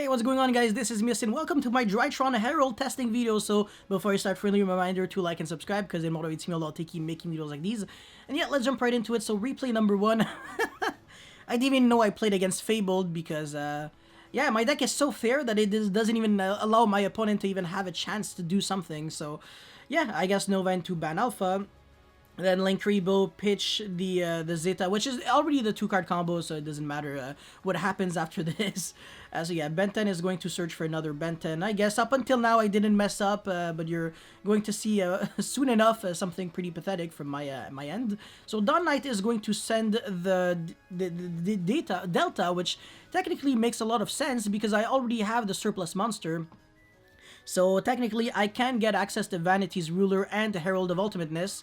Hey, what's going on, guys? This is Miss and welcome to my Drytron Herald testing video. So before I start, friendly reminder to like and subscribe because it motivates me a lot to keep making videos like these. And yeah, let's jump right into it. So replay number 1. I didn't even know I played against Fabled because yeah, my deck is so fair that it doesn't even allow my opponent to even have a chance to do something. So yeah, I guess Nova into Ban Alpha. Then Linkribo pitch the Zeta, which is already the 2-card combo, so it doesn't matter what happens after this. So yeah, Benten is going to search for another Benten. I guess up until now I didn't mess up, but you're going to see soon enough something pretty pathetic from my my end. So Dawn Knight is going to send the Delta, which technically makes a lot of sense because I already have the surplus monster. So technically I can get access to Vanity's Ruler and the Herald of Ultimateness.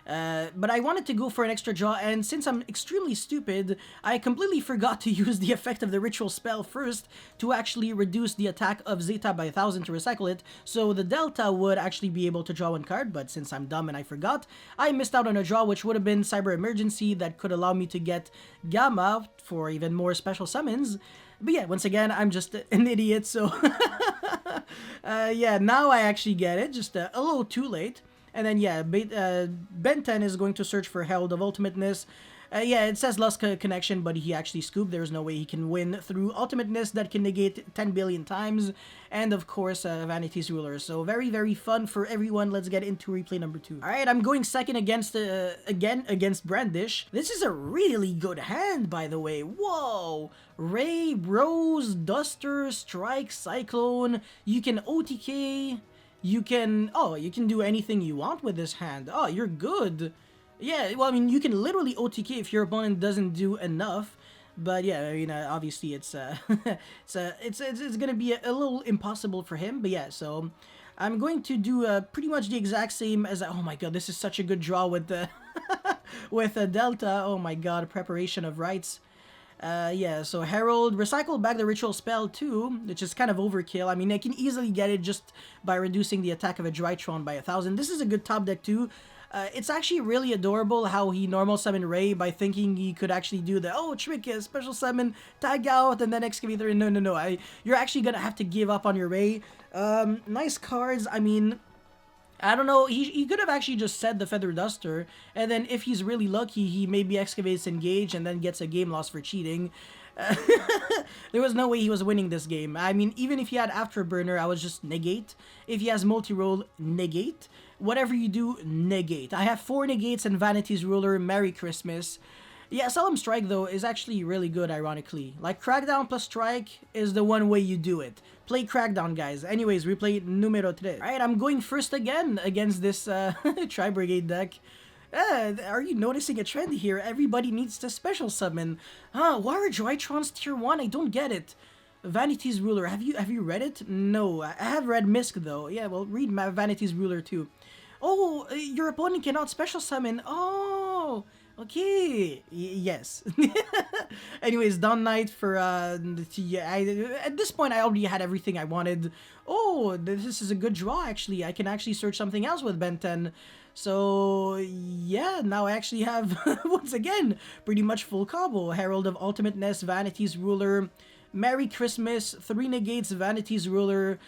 But I wanted to go for an extra draw, and since I'm extremely stupid, I completely forgot to use the effect of the ritual spell first to actually reduce the attack of Zeta by 1000 to recycle it, so the Delta would actually be able to draw one card, but since I'm dumb and I forgot, I missed out on a draw which would have been Cyber Emergency that could allow me to get Gamma for even more special summons. But yeah, once again, I'm just an idiot, so yeah, now I actually get it, just a little too late. And then, yeah, Benten is going to search for Herald of Ultimateness. Yeah, it says lost connection, but he actually scooped. There's no way he can win through Ultimateness that can negate 10 billion times. And, of course, Vanity's Ruler. So, very, very fun for everyone. Let's get into replay number 2. Alright, I'm going second against, against Brandish. This is a really good hand, by the way. Whoa! Ray, Rose, Duster, Strike, Cyclone. You can OTK... You can do anything you want with this hand. Oh, you're good. Yeah, well, I mean, you can literally OTK if your opponent doesn't do enough. But yeah, I mean, obviously it's it's gonna be a little impossible for him. But yeah, so I'm going to do pretty much the exact same as. Oh my god, this is such a good draw with the with a Delta. Oh my god, preparation of rites. Yeah, so Herald, recycle back the ritual spell too, which is kind of overkill. I mean, I can easily get it just by reducing the attack of a Drytron by 1000. This is a good top deck too. It's actually really adorable how he normal summoned Ray by thinking he could actually do the, trick, special summon, tag out, and then Excavator. No. You're actually gonna have to give up on your Ray. Nice cards, I mean... I don't know, he could have actually just said the Feather Duster, and then if he's really lucky, he maybe excavates Engage and then gets a game loss for cheating. There was no way he was winning this game. I mean, even if he had Afterburner, I was just negate. If he has multi-roll, negate. Whatever you do, negate. I have 4 negates and Vanity's Ruler. Merry Christmas. Yeah, Solemn Strike, though, is actually really good, ironically. Like, Crackdown plus Strike is the one way you do it. Play Crackdown, guys. Anyways, replay numero 3. Alright, I'm going first again against this Tri-Brigade deck. Are you noticing a trend here? Everybody needs to special summon. Why are Drytrons tier 1? I don't get it. Vanity's Ruler. Have you read it? No, I have read Misk, though. Yeah, well, read Vanity's Ruler, too. Oh, your opponent cannot special summon. Oh... Okay, yes. Anyways, Dawn Knight for, at this point I already had everything I wanted. Oh, this is a good draw, actually. I can actually search something else with Benten. So, yeah, now I actually have, once again, pretty much full combo. Herald of Ultimateness, Vanity's Ruler, Merry Christmas, 3 negates, Vanity's Ruler,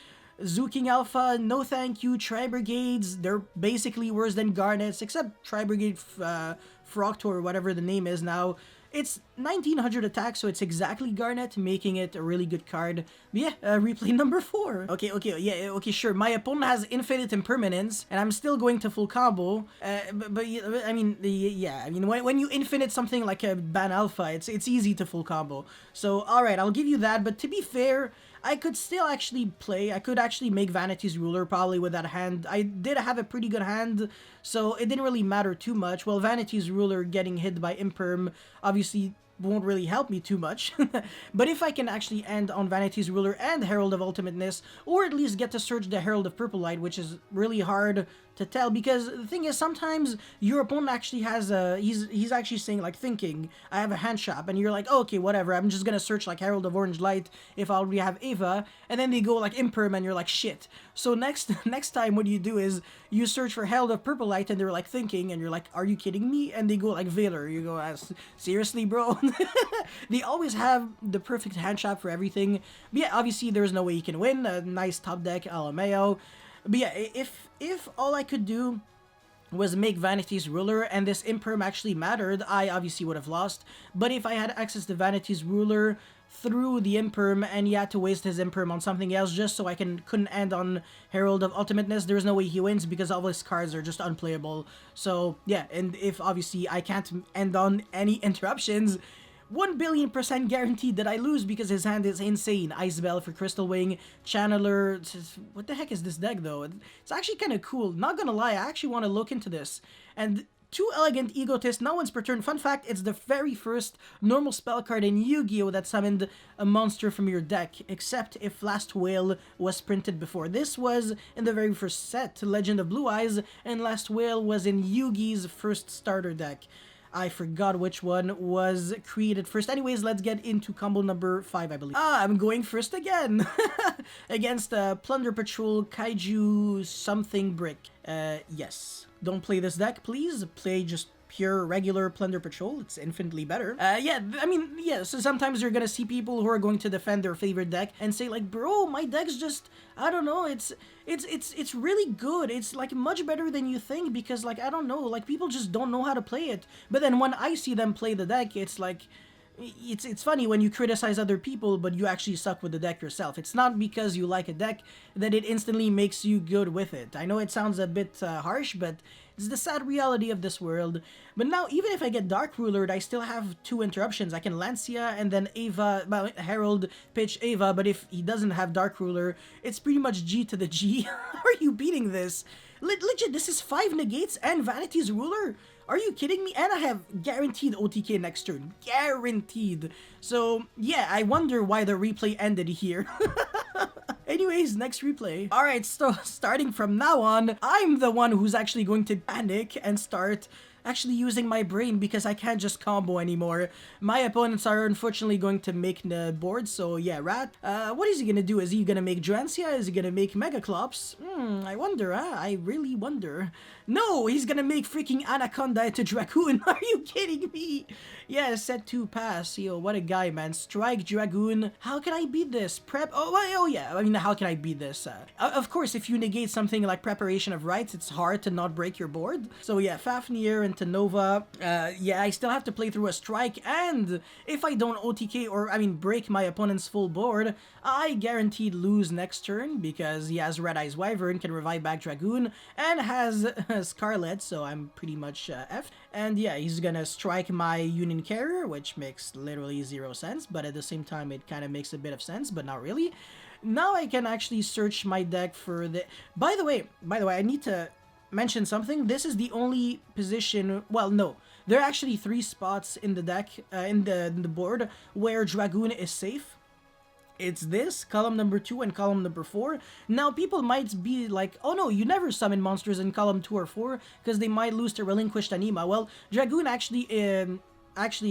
Zooking Alpha, no thank you, Tri-Brigades, they're basically worse than Garnets, except Tri-Brigade Froctor, or whatever the name is now. It's 1900 attack, so it's exactly Garnet, making it a really good card. But yeah, replay number 4. Okay, sure, my opponent has infinite impermanence, and I'm still going to full combo. But I mean, yeah, I mean, when you infinite something like a Ban Alpha, it's easy to full combo. So, alright, I'll give you that, but to be fair, I could still actually play. I could actually make Vanity's Ruler probably with that hand. I did have a pretty good hand, so it didn't really matter too much. Well, Vanity's Ruler getting hit by Imperm obviously won't really help me too much. But if I can actually end on Vanity's Ruler and Herald of Ultimateness, or at least get to search the Herald of Purple Light, which is really hard to tell, because the thing is, sometimes your opponent actually has a, he's actually saying like, thinking, I have a hand shop, and you're like, oh, okay, whatever, I'm just gonna search like Herald of Orange Light if I already have Ava, and then they go like Imperm, and you're like, shit. So next time what you do is you search for Herald of Purple Light, and they're like thinking, and you're like, are you kidding me? And they go like Veiler. You go, seriously, bro? They always have the perfect hand shop for everything. But yeah, obviously there's no way you can win. A nice top deck, Alameo. But yeah, if all I could do was make Vanity's Ruler and this Imperm actually mattered, I obviously would have lost. But if I had access to Vanity's Ruler through the Imperm and he had to waste his Imperm on something else just so I couldn't end on Herald of Ultimateness, there's no way he wins because all his cards are just unplayable. So yeah, and if obviously I can't end on any interruptions, 1,000,000,000% guaranteed that I lose because his hand is insane. Ice Bell for Crystal Wing, Channeler. What the heck is this deck though? It's actually kind of cool. Not gonna lie, I actually want to look into this. And Too Elegant Egotist, now once per turn. Fun fact, it's the very first normal spell card in Yu-Gi-Oh! That summoned a monster from your deck, except if Last Whale was printed before. This was in the very first set, Legend of Blue Eyes, and Last Whale was in Yugi's first starter deck. I forgot which one was created first. Anyways, let's get into combo number 5, I believe. I'm going first again. Against Plunder Patrol Kaiju something brick. Yes. Don't play this deck, please. Play just pure regular Plunder Patrol. It's infinitely better. Yeah, I mean, yeah, so sometimes you're gonna see people who are going to defend their favorite deck and say like, bro, my deck's just, I don't know, it's really good. It's like much better than you think because like, I don't know, like people just don't know how to play it. But then when I see them play the deck, it's like, it's funny when you criticize other people, but you actually suck with the deck yourself. It's not because you like a deck that it instantly makes you good with it. I know it sounds a bit harsh, but it's the sad reality of this world. But now, even if I get Dark Rulered, I still have 2 interruptions. I can Lancia and then Ava, well, Herald pitch Ava, but if he doesn't have Dark Ruler, it's pretty much G to the G. How are you beating this? Legit, this is 5 Negates and Vanity's Ruler? Are you kidding me? And I have guaranteed OTK next turn. Guaranteed. So, yeah, I wonder why the replay ended here. Anyways, next replay. Alright, so starting from now on, I'm the one who's actually going to panic and start actually using my brain because I can't just combo anymore. My opponents are unfortunately going to make the board, so yeah, Rat. What is he gonna do? Is he gonna make Drancia? Is he gonna make Megaclops? I wonder, I really wonder. No, he's gonna make freaking Anaconda into Dragoon. Are you kidding me? Yeah, set 2 pass. Yo, what a guy, man. Strike Dragoon. How can I beat this? Prep? Oh yeah. I mean, how can I beat this? Of course, if you negate something like Preparation of Rites, it's hard to not break your board. So yeah, Fafnir into Nova. Yeah, I still have to play through a strike, and if I don't OTK or, I mean, break my opponent's full board, I guaranteed lose next turn because he has Red Eyes Wyvern, can revive back Dragoon, and has Scarlet, so I'm pretty much F. And yeah, he's gonna strike my Union Carrier, which makes literally 0 sense, but at the same time it kind of makes a bit of sense, but not really. Now I can actually search my deck for the... By the way, I need to mention something. This is the only position... Well, no. There are actually 3 spots in the deck, in the board, where Dragoon is safe. It's this, column number 2 and column number 4. Now, people might be like, oh no, you never summon monsters in column 2 or 4, because they might lose to Relinquished Anima. Well, Dragoon actually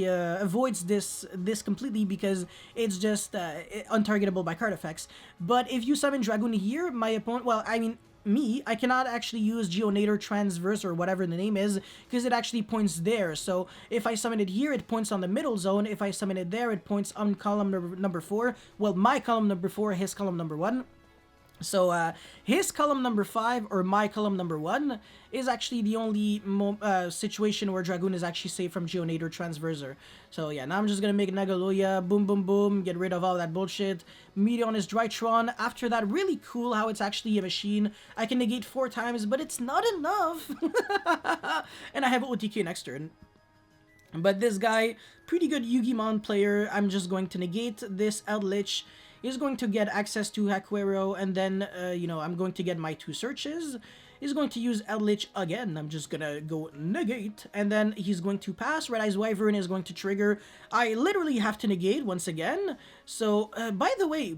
avoids this completely because it's just untargetable by card effects. But if you summon Dragoon here, my opponent, well, I mean, I cannot actually use Geonator Transverse or whatever the name is because it actually points there. So if I summon it here, it points on the middle zone. If I summon it there, it points on column number 4. Well, my column number 4, his column number 1. So his column number 5 or my column number 1 is actually the only situation where Dragoon is actually safe from Geonator Transverser. So yeah, now I'm just gonna make Nagaloya, boom boom boom, get rid of all that bullshit. Meteon is Drytron. After that, really cool how it's actually a machine. I can negate 4 times, but it's not enough. And I have OTK next turn. But this guy, pretty good Yu-Gi-Mon player. I'm just going to negate this Eldritch. He's going to get access to Hakuero, and then, you know, I'm going to get my 2 searches. He's going to use Eldritch again. I'm just gonna go negate, and then he's going to pass. Red Eyes Wyvern is going to trigger. I literally have to negate once again. So, by the way,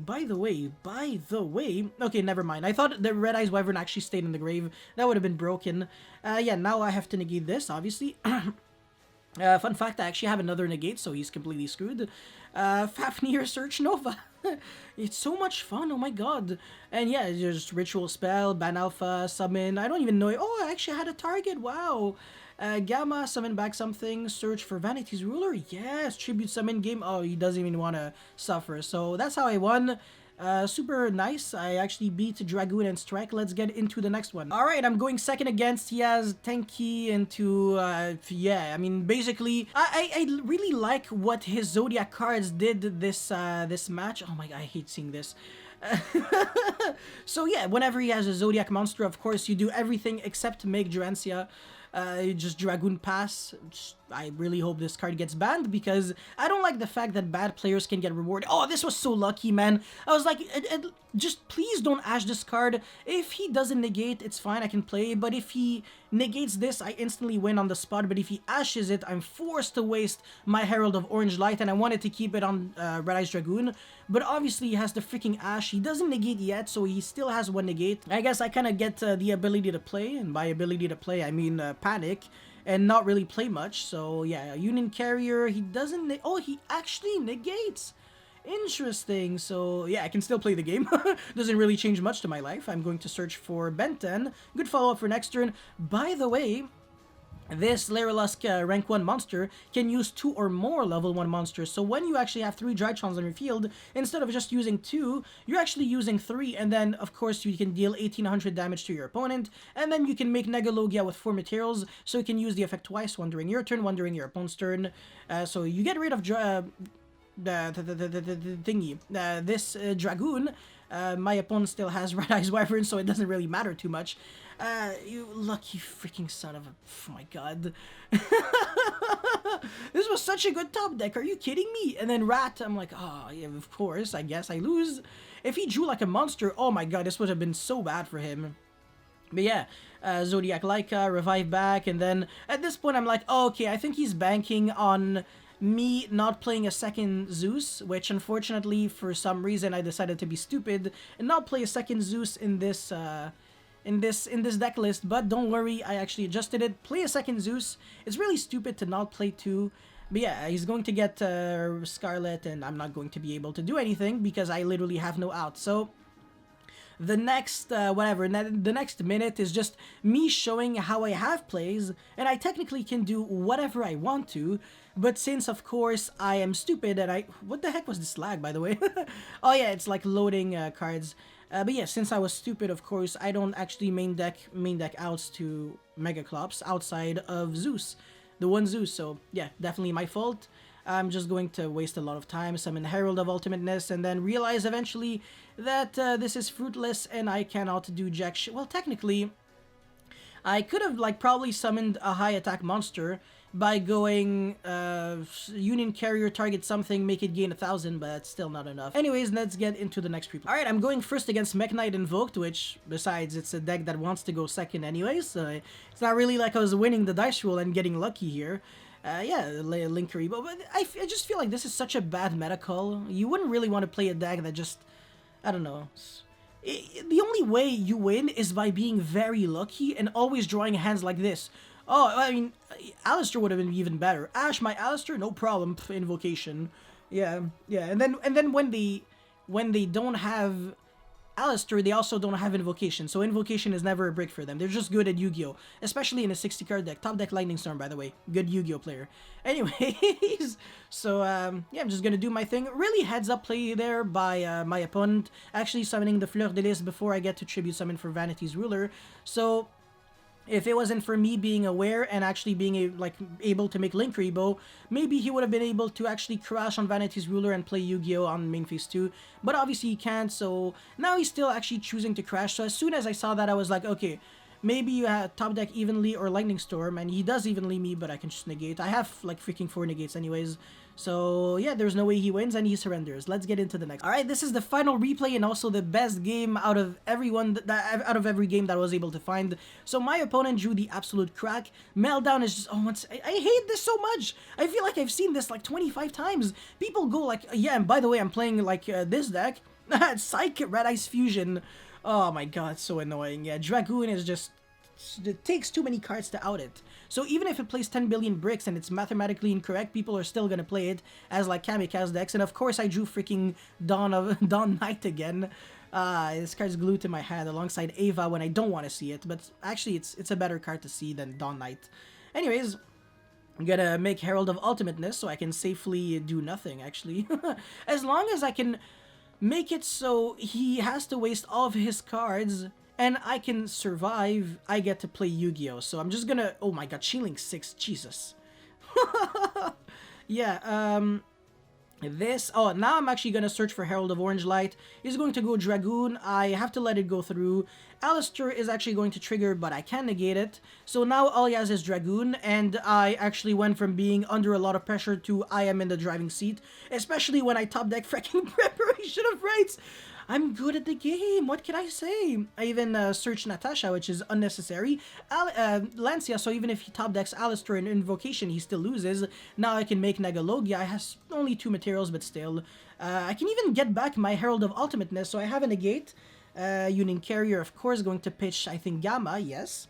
okay, never mind. I thought the Red Eyes Wyvern actually stayed in the grave. That would have been broken. Yeah, now I have to negate this, obviously. Fun fact, I actually have another negate, so he's completely screwed. Fafnir Search Nova. It's so much fun, oh my god. And yeah, just Ritual Spell, Ban Alpha, Summon, I don't even know. Oh, I actually had a target, wow. Gamma, summon back something, search for Vanity's Ruler, yes, Tribute Summon game, oh, he doesn't even want to suffer. So that's how I won. Super nice. I actually beat Dragoon and Strike. Let's get into the next one. Alright, I'm going second against. He has Tenki into, yeah, I mean, basically, I really like what his Zodiac cards did this, this match. Oh my god, I hate seeing this. So yeah, whenever he has a Zodiac monster, of course, you do everything except make Durantia. Just Dragoon pass. I really hope this card gets banned because I don't like the fact that bad players can get rewarded. Oh, this was so lucky, man. I was like, just please don't ash this card. If he doesn't negate, it's fine, I can play. But if he negates this, I instantly win on the spot. But if he ashes it, I'm forced to waste my Herald of Orange Light, and I wanted to keep it on Red Eyes Dragoon. But obviously, he has the freaking ash. He doesn't negate yet, so he still has one negate. I guess I kind of get the ability to play, and by ability to play, I mean panic. And not really play much, so yeah, Union Carrier, he doesn't, oh, he actually negates. Interesting, so yeah, I can still play the game. Doesn't really change much to my life. I'm going to search for Ben 10. Good follow-up for next turn. By the way, this Lyrilusk rank 1 monster can use 2 or more level 1 monsters. So when you actually have 3 Drytrons on your field, instead of just using 2, you're actually using 3. And then, of course, you can deal 1800 damage to your opponent. And then you can make Negalogia with 4 materials. So you can use the effect twice, one during your turn, one during your opponent's turn. So you get rid of the thingy. This Dragoon, my opponent still has Red Eyes Wyvern, so it doesn't really matter too much. You lucky freaking son of a... Oh my god. This was such a good top deck, are you kidding me? And then Rat, I'm like, oh, yeah, of course, I guess I lose. If he drew like a monster, oh my god, this would have been so bad for him. But yeah, Zodiac Laika, Revive back, and then at this point I'm like, oh, okay, I think he's banking on me not playing a second Zeus, which unfortunately for some reason I decided to be stupid and not play a second Zeus in this deck list. But don't worry, I actually adjusted it. Play a second Zeus. It's really stupid to not play 2. But yeah, he's going to get Scarlet, and I'm not going to be able to do anything because I literally have no out. So the next the next minute is just me showing how I have plays, and I technically can do whatever I want to. But since, of course, I am stupid and what the heck was this lag, by the way? Oh yeah, it's like loading cards. But yeah, since I was stupid, of course, I don't actually main deck outs to Megaclops outside of Zeus, the one Zeus. So yeah, definitely my fault. I'm just going to waste a lot of time, summon Herald of Ultimateness, and then realize eventually that this is fruitless and I cannot do jack shit. Well, technically, I could have like probably summoned a high attack monster by going Union Carrier, target something, make it gain 1000, but that's still not enough. Anyways, let's get into the next pre-play. Alright, I'm going first against Mech Knight Invoked, which, besides, it's a deck that wants to go second anyways, so it's not really like I was winning the dice roll and getting lucky here. Yeah, Link Karibo, but I just feel like this is such a bad meta call. You wouldn't really want to play a deck that just, I don't know. The only way you win is by being very lucky and always drawing hands like this. Oh, I mean, Alistair would have been even better. Ash, my Alistair, no problem. Pff, invocation, yeah, and then when they don't have Alistair, they also don't have Invocation, so Invocation is never a brick for them. They're just good at Yu-Gi-Oh! Especially in a 60-card deck. Top deck Lightning Storm, by the way. Good Yu-Gi-Oh! Player. Anyways, so, yeah, I'm just gonna do my thing. Really heads-up play there by my opponent. Actually summoning the Fleur de Lis before I get to Tribute Summon for Vanity's Ruler. So if it wasn't for me being aware and actually being able to make Link Rebo, maybe he would have been able to actually crash on Vanity's Ruler and play Yu-Gi-Oh! On main phase 2. But obviously he can't, so now he's still actually choosing to crash. So as soon as I saw that, I was like, okay, maybe you have top deck Evenly or Lightning Storm, and he does Evenly me, but I can just negate. I have like freaking 4 negates anyways, So yeah, there's no way he wins and he surrenders. Let's get into the next. All right, this is the final replay and also the best game out of everyone out of every game that I was able to find. So my opponent drew the absolute crack. Meltdown is just I hate this so much. I feel like I've seen this like 25 times. People go like, yeah, and by the way, I'm playing like this deck. Psych Red Ice Fusion. Oh my god, it's so annoying. Yeah, Dragoon is just, it takes too many cards to out it. So even if it plays 10 billion bricks and it's mathematically incorrect, people are still gonna play it as like Kamikaze decks. And of course I drew freaking Dawn Knight again. This card's glued to my hand alongside Ava when I don't want to see it, but actually it's a better card to see than Dawn Knight. Anyways, I'm gonna make Herald of Ultimateness so I can safely do nothing, actually. As long as I can make it so he has to waste all of his cards and I can survive, I get to play Yu-Gi-Oh! So I'm just gonna... Oh my god, Shielding 6, Jesus. Yeah, this... Oh, now I'm actually gonna search for Herald of Orange Light. He's going to go Dragoon. I have to let it go through. Alistair is actually going to trigger, but I can negate it. So now all he has is Dragoon, and I actually went from being under a lot of pressure to I am in the driving seat. Especially when I top deck freaking Preparation of Rites. I'm good at the game. What can I say? I even searched Natasha, which is unnecessary. Lancia, so even if he top decks Alistair in Invocation, he still loses. Now I can make Negalogia. I has only 2 materials, but still. I can even get back my Herald of Ultimateness, so I have a negate. Union Carrier, of course, going to pitch, I think, Gamma, yes.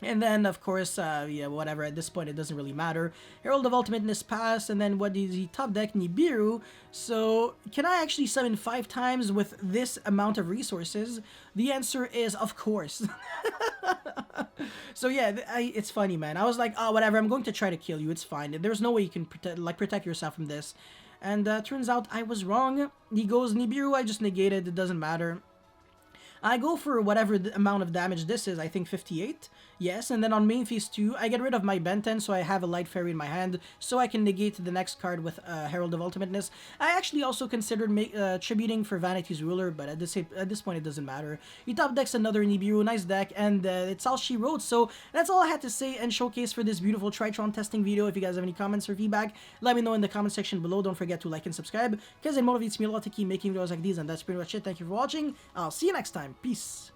And then, of course, yeah, whatever, at this point it doesn't really matter. Herald of Ultimateness pass, and then what is he? Top deck Nibiru. So, can I actually summon 5 times with this amount of resources? The answer is, of course. So yeah, it's funny, man. I was like, oh, whatever, I'm going to try to kill you, it's fine. There's no way you can protect yourself from this. And turns out I was wrong. He goes Nibiru, I just negated, it doesn't matter. I go for whatever the amount of damage this is, I think 58. Yes, and then on main phase 2, I get rid of my Benten, so I have a Light Fairy in my hand, so I can negate the next card with Herald of Ultimateness. I actually also considered tributing for Vanity's Ruler, but at this point it doesn't matter. He top decks another Nibiru, nice deck, and it's all she wrote. So that's all I had to say and showcase for this beautiful Drytron testing video. If you guys have any comments or feedback, let me know in the comment section below. Don't forget to like and subscribe, because it motivates me a lot to keep making videos like these, and that's pretty much it. Thank you for watching. I'll see you next time. Peace.